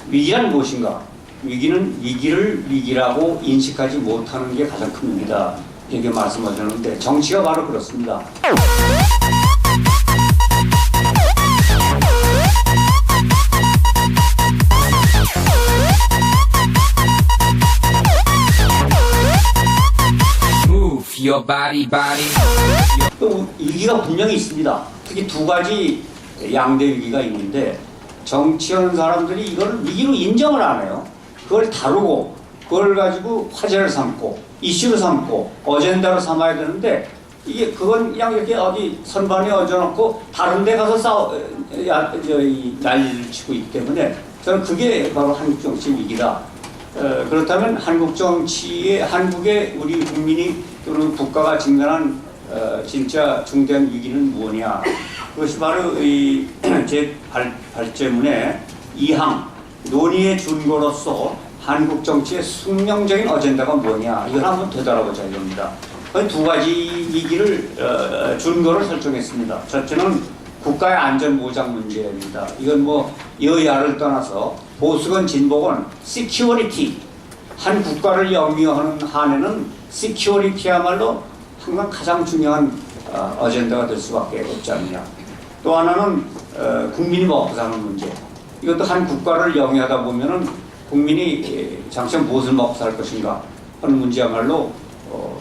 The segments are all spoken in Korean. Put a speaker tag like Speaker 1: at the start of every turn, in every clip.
Speaker 1: 위기란 무엇인가? 위기는 위기를 위기라고 인식하지 못하는 게 가장 큰 위기다. 이렇게 말씀하셨는데 정치가 바로 그렇습니다.
Speaker 2: Your body.
Speaker 1: 또 위기가 분명히 있습니다. 특히 두 가지 양대 위기가 있는데 정치하는 사람들이 이걸 위기로 인정을 안 해요. 그걸 다루고 그걸 가지고 화제를 삼고 이슈를 삼고 어젠다로 삼아야 되는데 이게 그건 그냥 이렇게 어디 선반에 얹어놓고 다른 데 가서 난리를 치고 있기 때문에 저는 그게 바로 한국 정치 위기다. 그렇다면 한국 정치에 한국의 우리 국민이 또는 국가가 직면한 진짜 중대한 위기는 무엇이냐? 그것이 바로 제 발제문의 2항 논의의 준거로서 한국 정치의 숙명적인 어젠다가 뭐냐? 이걸 한번 되돌아보자 이겁니다. 두 가지 위기를 준거를 설정했습니다. 첫째는 국가의 안전보장 문제입니다. 이건 뭐 여야를 떠나서 보수건 진보건 시큐리티 한 국가를 영위하는 한에는 시큐리티야말로 항상 가장 중요한 어젠다가 될 수밖에 없지 않느냐. 또 하나는 국민이 먹고 사는 문제. 이것도 한 국가를 영위하다 보면은 국민이 장차 무엇을 먹고 살 것인가 하는 문제야말로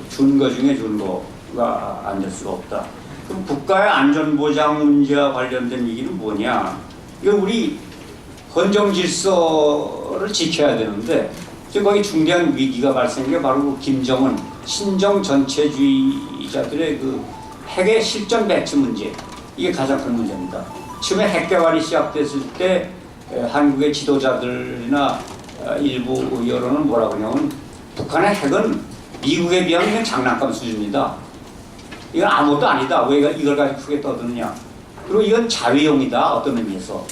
Speaker 1: 준거 중에 준거가 안 될 수가 없다. 그럼 국가의 안전보장 문제와 관련된 얘기는 뭐냐? 이건 우리 헌정 질서를 지켜야 되는데 지금 거기 중대한 위기가 발생한 게 바로 김정은 신정 전체주의자들의 그 핵의 실전 배치 문제. 이게 가장 큰 문제입니다. 처음에 핵 개발이 시작됐을 때 한국의 지도자들이나 일부 여론은 뭐라고 하냐면 북한의 핵은 미국에 비하면 그냥 장난감 수준이다. 이건 아무것도 아니다. 왜 이걸 가지고 크게 떠드느냐. 그리고 이건 자위용이다. 어떤 의미에서.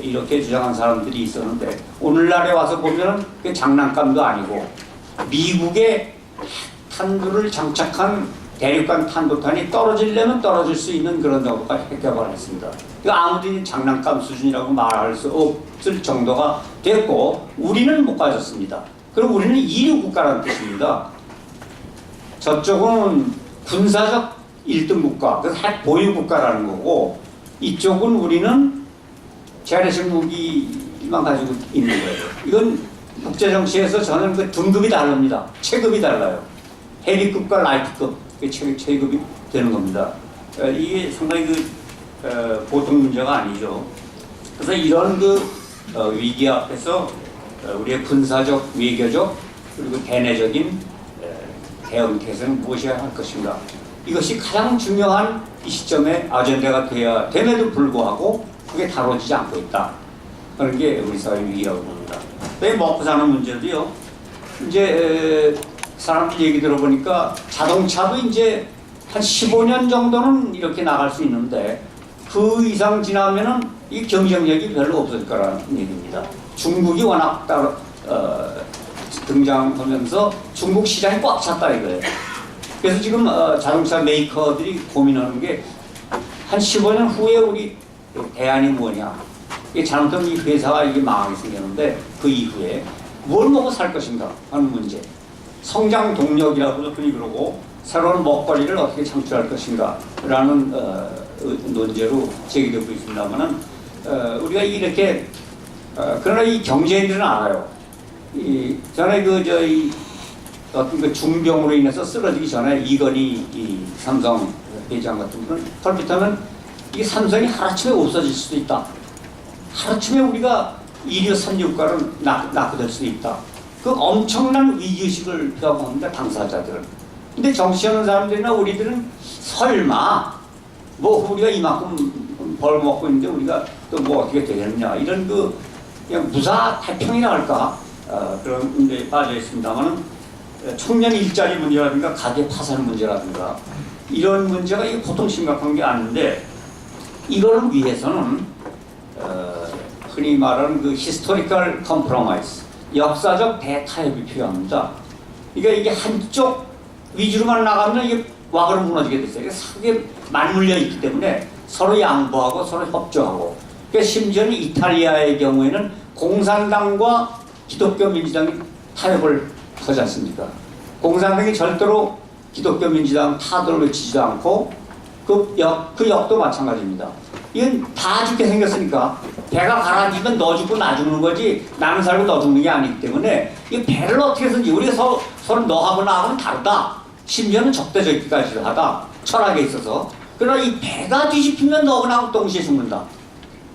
Speaker 1: 이렇게 주장한 사람들이 있었는데 오늘날에 와서 보면 그 장난감도 아니고 미국의 탄두를 장착한 대륙간 탄도탄이 떨어지려면 떨어질 수 있는 그런 정도까지 핵 개발을 했습니다. 아무리 장난감 수준이라고 말할 수 없을 정도가 됐고 우리는 못 가졌습니다. 그럼 우리는 이류 국가라는 뜻입니다. 저쪽은 군사적 1등 국가, 그래서 핵 보유 국가라는 거고 이쪽은 우리는 재래식 무기만 가지고 있는 거예요. 이건 국제 정치에서 저는 그 등급이 다릅니다. 체급이 달라요. 헤비급과 라이트급 체급이 되는 겁니다. 이게 상당히 보통 문제가 아니죠. 그래서 이런 위기 앞에서 우리의 군사적, 외교적 그리고 대내적인 대응 태세는 무엇이어야 할 것인가? 이것이 가장 중요한 이 시점에 아젠다가 돼야 됨에도 불구하고 그게 다뤄지지 않고 있다. 그런 게 우리 사회 위기라고 봅니다. 먹고 사는 문제도요. 이제 사람들 얘기 들어보니까 자동차도 이제 한 15년 정도는 이렇게 나갈 수 있는데 그 이상 지나면은 이 경쟁력이 별로 없을 거라는 얘기입니다. 중국이 워낙 등장하면서 중국 시장이 꽉 찼다 이거예요. 그래서 지금 자동차 메이커들이 고민하는 게 한 15년 후에 우리 대안이 뭐냐. 이게 잘못하면 이 회사가 이게 망하게 생겼는데 그 이후에 뭘 먹고 살 것인가 하는 문제. 성장 동력이라고도 흔히 그러고 새로운 먹거리를 어떻게 창출할 것인가 라는 논제로 제기되고 있습니다만은 우리가 이렇게 그러나 이 경제인들은 알아요. 전에 어떤 그 중병으로 인해서 쓰러지기 전에 이건희 삼성 회장 같은 분은 털빛하면 이게 삼성이 하루아침에 없어질 수도 있다. 하루아침에 우리가 2류 3류가를 낳게 될 수도 있다. 그 엄청난 위기의식을 표하고 당사자들은. 근데 정치하는 사람들이나 우리들은 설마 뭐 우리가 이만큼 벌먹고 있는데 우리가 또 뭐 어떻게 되겠느냐 이런 그냥 무사 태평이라 할까 그런 데 빠져 있습니다만은 청년 일자리 문제라든가 가계 파산 문제라든가 이런 문제가 이게 보통 심각한 게 아닌데 이거를 위해서는 흔히 말하는 그 히스토리컬 컴프로마이즈 역사적 대타협이 필요합니다. 그러니까 이게 한쪽 위주로만 나가면 이게 와그로 무너지게 됐어요. 이게 맞물려 있기 때문에 서로 양보하고 서로 협조하고 그러니까 심지어는 이탈리아의 경우에는 공산당과 기독교 민주당이 타협을 하지 않습니까? 공산당이 절대로 기독교 민주당 타도를 외치지도 않고 그 역도 마찬가지입니다. 이건 다 죽게 생겼으니까 배가 가라앉으면 너 죽고 나 죽는 거지 나는 살고 너 죽는 게 아니기 때문에 이 배를 어떻게 해서든지 우리가 서로 너하고 나하고는 다르다. 심지어는 적대적이기까지도 하다. 철학에 있어서. 그러나 이 배가 뒤집히면 너하고 나하고 동시에 죽는다.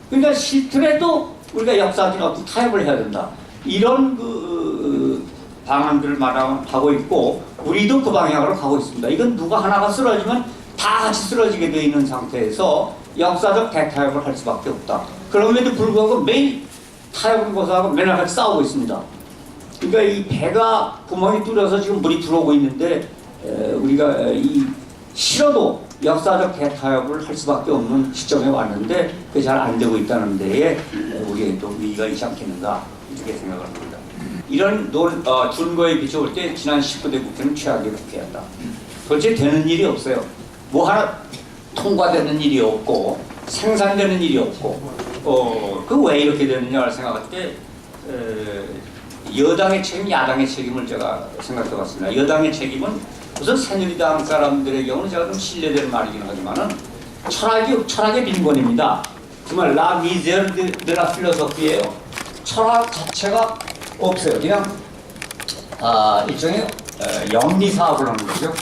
Speaker 1: 그러니까 싫더라도 우리가 역사적인 어떤 타협을 해야 된다. 이런 방안들을 마련하고 있고 우리도 그 방향으로 가고 있습니다. 이건 누가 하나가 쓰러지면 다 같이 쓰러지게 되어 있는 상태에서 역사적 대타협을 할 수밖에 없다. 그럼에도 불구하고 매일 타협을 고사하고 맨날 같이 싸우고 있습니다. 그러니까 이 배가 구멍이 뚫려서 지금 물이 들어오고 있는데 우리가 싫어도 역사적 대타협을 할 수밖에 없는 시점에 왔는데 그게 잘 안 되고 있다는 데에 우리의 또 위기가 있지 않겠는가 이렇게 생각을 합니다. 이런 준거에 비춰볼 때 지난 19대 국회는 최악의 국회였다. 도대체 되는 일이 없어요. 뭐 하나 통과되는 일이 없고 생산되는 일이 없고 그 왜 이렇게 되느냐를 생각할 때 여당의 책임, 야당의 책임을 제가 생각해 봤습니다. 여당의 책임은 우선 새누리당 사람들의 경우는 제가 좀 신뢰되는 말이긴 하지만은 철학의 빈곤입니다. 정말 라 미제르 데라 필로소피예요. 철학 자체가 없어요. 그냥 일종의 영리 사업을 하는 거죠.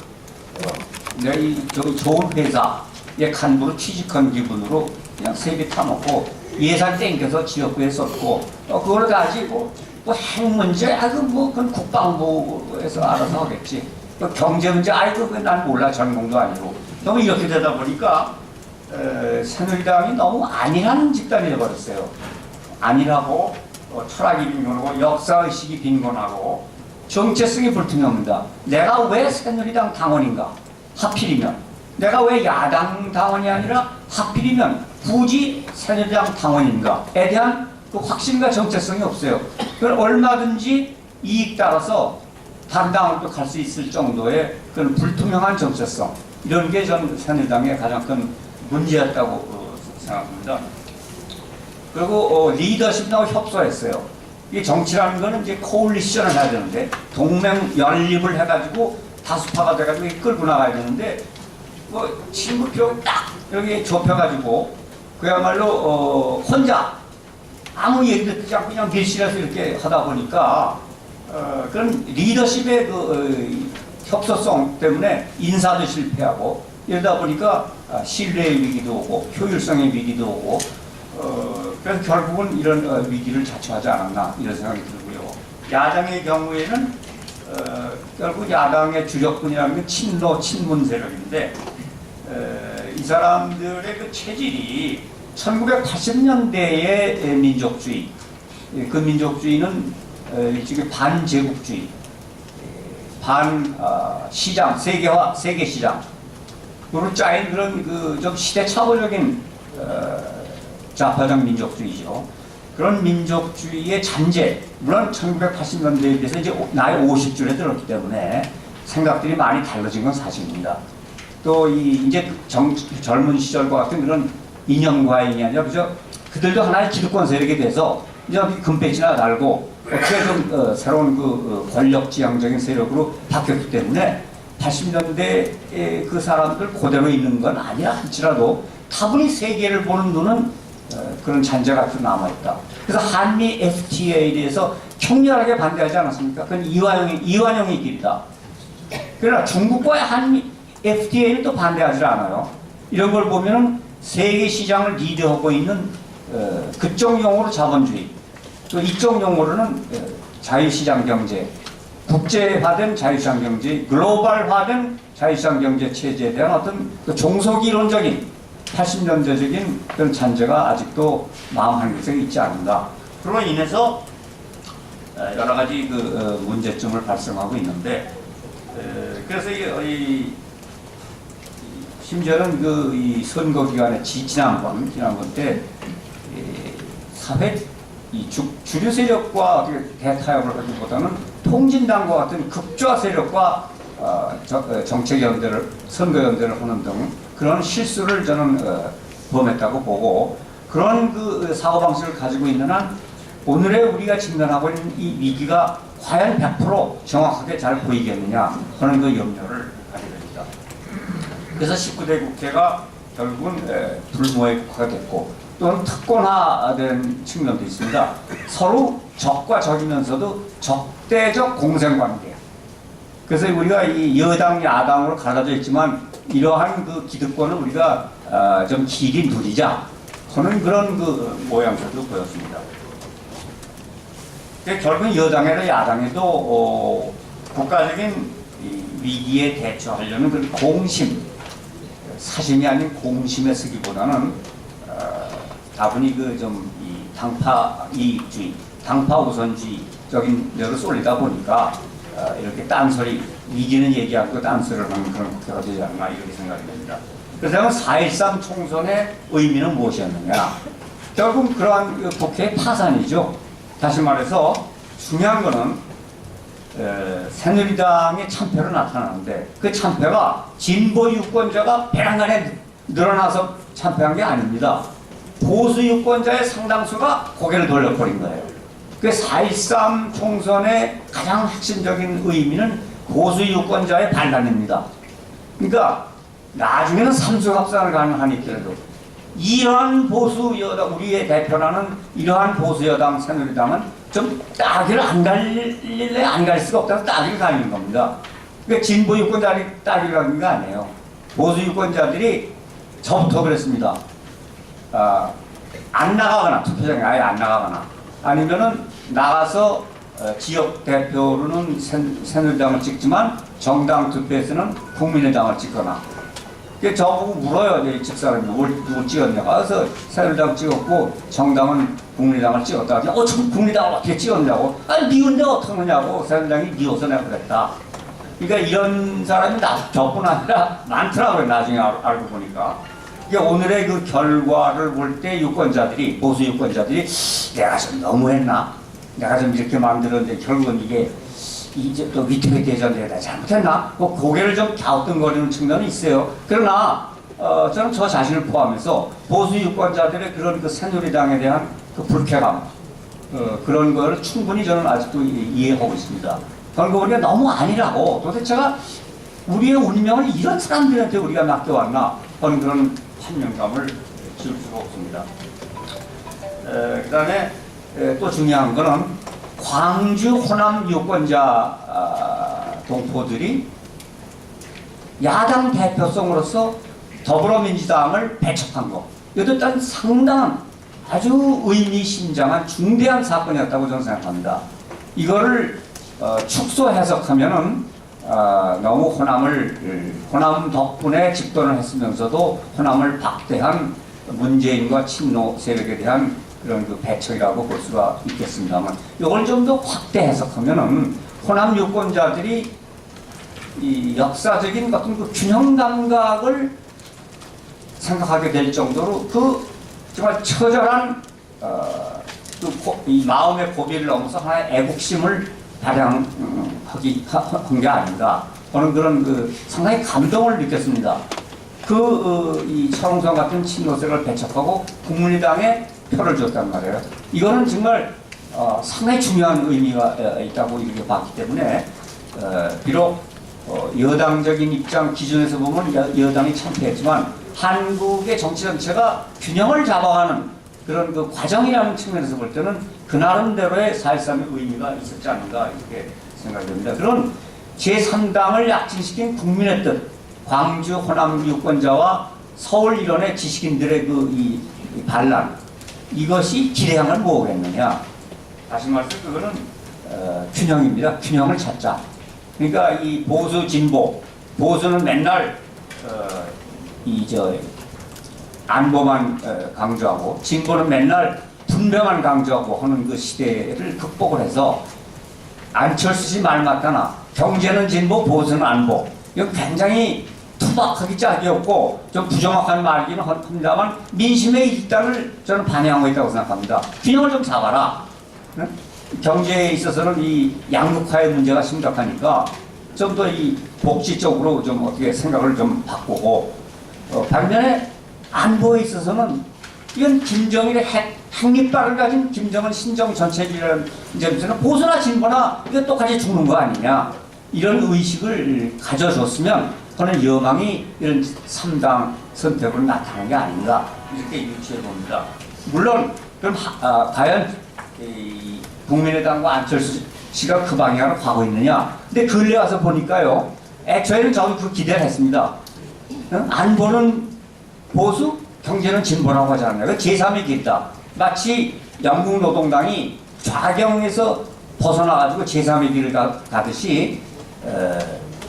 Speaker 1: 내가 저기 좋은 회사의 간부로 취직한 기분으로 그냥 세배 타먹고 예산 땡겨서 지역구에 썼고 그걸 가지고 뭐 핵 문제 그건 국방부에서 알아서 하겠지. 경제 문제 그건 난 몰라. 전공도 아니고 너무 이렇게 되다 보니까 새누리당이 너무 안일한 집단이 되어버렸어요. 안일하고 철학이 빈곤하고 역사의식이 빈곤하고 정체성이 불투명합니다. 내가 왜 새누리당 당원인가? 하필이면 내가 왜 야당 당원이 아니라 하필이면 굳이 새누리당 당원인가에 대한 그 확신과 정체성이 없어요. 그건 얼마든지 이익 따라서 다른 당으로 갈 수 있을 정도의 그런 불투명한 정체성 이런 게 전 새누리당의 가장 큰 문제였다고 생각합니다. 그리고 리더십하고 협소했어요. 이 정치라는 거는 이제 코올리션을 해야 되는데 동맹 연립을 해가지고 다수파가 돼가지고 끌고 나가야 되는데 뭐 친구표 딱 여기 좁혀가지고 그야말로 혼자 아무 얘기도 듣지 않고 그냥 밀실에서 이렇게 하다 보니까 그런 리더십의 협소성 때문에 인사도 실패하고 이러다 보니까 신뢰의 위기도 오고 효율성의 위기도 오고 그래서 결국은 이런 위기를 자초하지 않았나 이런 생각이 들고요. 야당의 경우에는 결국 야당의 주력군이라는 게 친문 세력인데 이 사람들의 그 체질이 1980년대의 민족주의, 그 민족주의는 일종의 반제국주의, 반시장, 세계화, 세계시장, 그로 짜인 그런 좀 시대착오적인 좌파적 민족주의죠. 그런 민족주의의 잔재, 물론 1980년대에 비해서 이제 나이 50줄에 들었기 때문에 생각들이 많이 달라진 건 사실입니다. 또 이제 젊은 시절과 같은 그런 인형과인이 아니라 그저 그들도 하나의 기득권 세력이 돼서 이제 금배지나 달고 어떻게 좀 새로운 권력지향적인 세력으로 바뀌었기 때문에 80년대 그 사람들 그대로 있는 건 아니야 할지라도 다분히 세계를 보는 눈은 그런 잔재가 좀 남아있다. 그래서 한미 FTA에 대해서 격렬하게 반대하지 않았습니까? 그건 이완용의 길이다. 그러나 중국과의 한미 FTA는 또 반대하지 않아요. 이런 걸 보면은 세계 시장을 리드하고 있는 그쪽 용어로 자본주의, 또 이쪽 용어로는 자유시장 경제, 국제화된 자유시장 경제, 글로벌화된 자유시장 경제 체제에 대한 어떤 종속이론적인 80년대적인 그런 잔재가 아직도 마음 한구석에 있지 않는가. 그로 인해서 여러 가지 문제점을 발생하고 있는데, 그래서 심지어는 이 선거 기간에 지난번 때 사회 주류 세력과 대타협을 하기보다는 통진당과 같은 극좌 세력과 정책 연대를 선거 연대를 하는 등 그런 실수를 저는 범했다고 보고 그런 사고 방식을 가지고 있는 한 오늘의 우리가 직면하고 있는 이 위기가 과연 100% 정확하게 잘 보이겠느냐 하는 그 염려를 하게 됩니다. 그래서 19대 국회가 결국은 불모의국화가 됐고 또는 특권화된 측면도 있습니다. 서로 적과 적이면서도 적대적 공생관계. 그래서 우리가 이 여당 야당으로 갈라져 있지만 이러한 그 기득권을 우리가 좀 길이 누리자 하는 그런 그 모양새도 보였습니다. 결국 여당에도 야당에도 국가적인 이 위기에 대처하려는 그런 공심, 사심이 아닌 공심에 쓰기보다는 다분히 그 좀 이 당파 이익주의, 당파 우선주의적인 데로 쏠리다 보니까 이렇게 딴소리, 위기는 얘기하고 딴소리를 하는 그런 국회가 되지 않나 이렇게 생각이 됩니다. 그래서 4.13 총선의 의미는 무엇이었느냐? 결국 그러한 그 국회의 파산이죠. 다시 말해서 중요한 거는 새누리당의 참패로 나타나는데 그 참패가 진보 유권자가 배란간에 늘어나서 참패한 게 아닙니다. 보수 유권자의 상당수가 고개를 돌려버린 거예요. 그 4.13 총선의 가장 핵심적인 의미는 보수 유권자의 반란입니다. 그러니까 나중에는 삼수합산을 가능하니까도 이러한 보수 여당, 우리의 대표라는 이러한 보수 여당 새누리당은 좀 따기를 안 갈 수가 없다고 따기를 가는 겁니다. 그러니까 진보 유권자들이 따기를 가는 게 아니에요. 보수 유권자들이 저부터 그랬습니다. 안 나가거나 투표장에 아예 안 나가거나 아니면은 나가서 지역 대표로는 새누리당을 찍지만 정당 투표에서는 국민의당을 찍거나. 저보고 물어요. 집사람이 누구 찍었냐고. 그래서 새누리당 찍었고 정당은 국민의당을 찍었다. 저 국민의당을 어떻게 찍었냐고. 아니 미운데 어떡하냐고. 새누리당이 미워서 내가 그랬다. 그러니까 이런 사람이 저뿐 아니라 많더라고요. 나중에 알고 보니까. 그러니까 오늘의 그 결과를 볼 때 유권자들이, 보수 유권자들이 내가 좀 너무했나? 내가 좀 이렇게 만들었는데 결국은 이게 이제 또 위태기 대전에 내가 잘못했나? 뭐 고개를 좀 갸우뚱거리는 측면이 있어요. 그러나 저는 저 자신을 포함해서 보수 유권자들의 그런 그 새누리당에 대한 그 불쾌감 그런 거를 충분히 저는 아직도 이해하고 있습니다. 결국 우리가 너무 아니라고 도대체가 우리의 운명을 이런 사람들한테 우리가 맡겨왔나 하는 그런 판명감을 지울 수가 없습니다. 그 다음에 또 중요한 거는 광주 호남 유권자 동포들이 야당 대표성으로서 더불어민주당을 배척한 거. 이것도 일단 상당한 아주 의미심장한 중대한 사건이었다고 저는 생각합니다. 이거를 축소 해석하면은 너무 호남 덕분에 집권을 했으면서도 호남을 박대한 문재인과 친노 세력에 대한 그런 그 배척이라고 볼 수가 있겠습니다만, 이걸 좀 더 확대 해석하면은 호남 유권자들이 이 역사적인 어떤 그 균형 감각을 생각하게 될 정도로 그 정말 처절한 이 마음의 고비를 넘어서 하나의 애국심을 발양한 게 아닌가 하는 그런 그 상당히 감동을 느꼈습니다. 이 차홍선 같은 친노세를 배척하고 국민의당에 표를 줬단 말이에요. 이거는 정말 상당히 중요한 의미가 있다고 이렇게 봤기 때문에 비록 여당적인 입장 기준에서 보면 여당이 참패했지만 한국의 정치 전체가 균형을 잡아가는 그런 그 과정이라는 측면에서 볼 때는 그 나름대로의 4.13의 의미가 있었지 않는가 이렇게 생각됩니다. 그런 제3당을 약진시킨 국민의 뜻, 광주 호남 유권자와 서울 일원의 지식인들의 이 반란, 이것이 기대양을 모으겠느냐. 다시 말해서 그거는 균형입니다. 균형을 찾자. 그러니까 이 보수 진보, 보수는 맨날 안보만 강조하고 진보는 맨날 분배만 강조하고 하는 그 시대를 극복을 해서 안철수 씨 말 맞다나 경제는 진보, 보수는 안보. 이건 굉장히 투박하기 짝이 없고 좀 부정확한 말이긴 합니다만 민심의 일단을 저는 반영하고 있다고 생각합니다. 균형을 좀 잡아라. 경제에 있어서는 이 양극화의 문제가 심각하니까 좀 더 이 복지 쪽으로 좀 어떻게 생각을 좀 바꾸고 반면에 안보에 있어서는 이건 김정일의 핵 핵립발을 가진 김정은 신정 전체주의라는 점에서는 보수나 진보나 이거 똑같이 죽는 거 아니냐 이런 의식을 가져줬으면 저는 여망이 이런 3당 선택으로 나타난 게 아닌가 이렇게 유추해 봅니다. 물론 그럼 과연 이 국민의당과 안철수 씨가 그 방향으로 가고 있느냐? 근데 근래 와서 보니까요. 애초에는 저는 그 기대를 했습니다. 안보는 보수, 경제는 진보라고 하잖아요. 제3의 길이다. 마치 영국 노동당이 좌경에서 벗어나가지고 제3의 길을 가듯이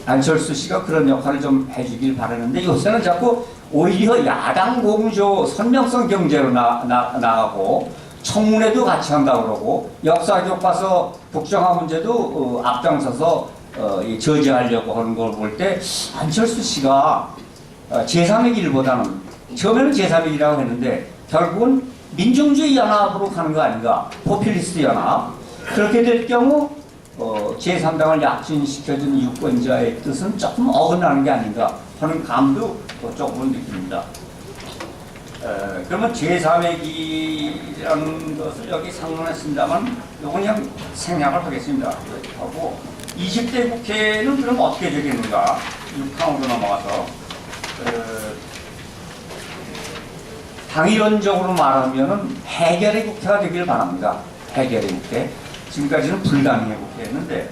Speaker 1: 안철수 씨가 그런 역할을 좀 해주길 바라는데 요새는 자꾸 오히려 야당 공조 선명성 경제로 나가고 청문회도 같이 한다고 그러고 역사 교과서 국정화 문제도 앞장서서 저지하려고 하는 걸 볼 때 안철수 씨가 제3의 길보다는 처음에는 제3의 길이라고 했는데 결국은 민중주의 연합으로 가는 거 아닌가 포퓰리스트 연합 그렇게 될 경우 제3당을 약진시켜준 유권자의 뜻은 조금 어긋나는 게 아닌가 하는 감도 조금은 느낍니다. 그러면 제3의 길이라는 것을 여기 상론했습니다만 이건 그냥 생략을 하겠습니다. 하고 20대 국회는 그럼 어떻게 되겠는가 6항으로 넘어가서 당이론적으로 말하면은 해결의 국회가 되길 바랍니다. 해결의 국회. 지금까지는 불가능의 국회였는데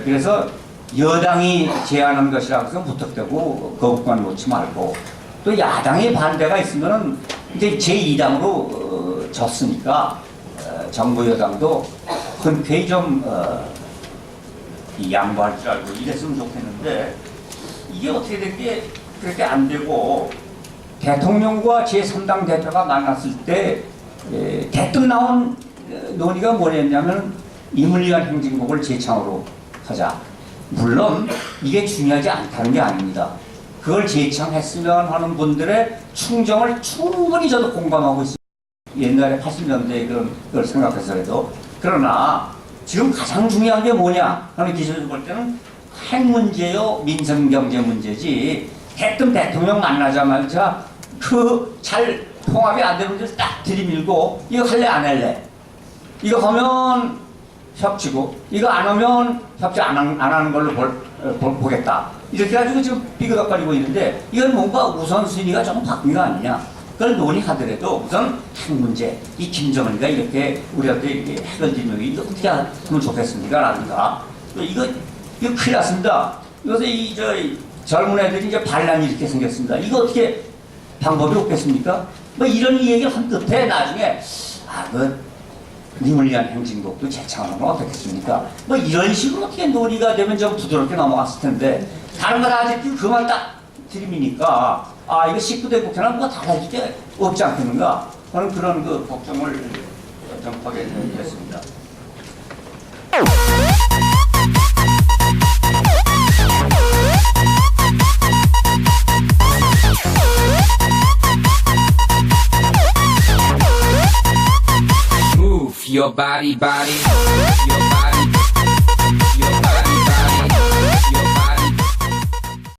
Speaker 1: 그래서 여당이 제안한 것이라고 해서 무턱대고 거부권 놓지 말고 또 야당의 반대가 있으면은 이제 제2당으로 졌으니까 정부 여당도 흔쾌히 좀 양보할 줄 알고 이랬으면 좋겠는데 이게 어떻게 된 게 그렇게 안 되고 대통령과 제3당 대표가 만났을 때 대뜸 나온 논의가 뭐였냐면 이물리한 행진곡을 재창으로 하자. 물론 이게 중요하지 않다는 게 아닙니다. 그걸 재창했으면 하는 분들의 충정을 충분히 저도 공감하고 있습니다. 옛날에 80년대에 그걸 생각해서라도. 그러나 지금 가장 중요한 게 뭐냐 하는 기준을 볼 때는 핵 문제요 민생경제 문제지 대뜸 대통령 만나자마자 그 잘 통합이 안 되는 문제를 딱 들이밀고 이거 할래 안 할래 이거 하면 협치고 이거 안 하면 협치 안 하는 걸로 보겠다 이렇게 가지고 지금 삐그덕거리고 있는데 이건 뭔가 우선순위가 조금 바뀐 거 아니냐 그걸 논의하더라도 우선 핵 문제 이 김정은이가 이렇게 우리한테 이렇게 핵을 들이밀고 이거 어떻게 하면 좋겠습니까 라든가 이거 큰일 났습니다 요새 젊은 애들이 이제 반란이 이렇게 생겼습니다 이거 어떻게 방법이 없겠습니까? 뭐 이런 얘기를 한 끝에 나중에 님을 위한 행진곡도 재창하는 건 어떻겠습니까? 뭐 이런 식으로 어떻게 논의가 되면 좀 부드럽게 넘어갔을 텐데 다른 거 다 아직 그 말 딱 들이미니까 이거 19대 국회는 뭐 달라질 게 없지 않겠는가 하는 그런 그 걱정을 점하게 됐습니다.
Speaker 2: Move your body, your body.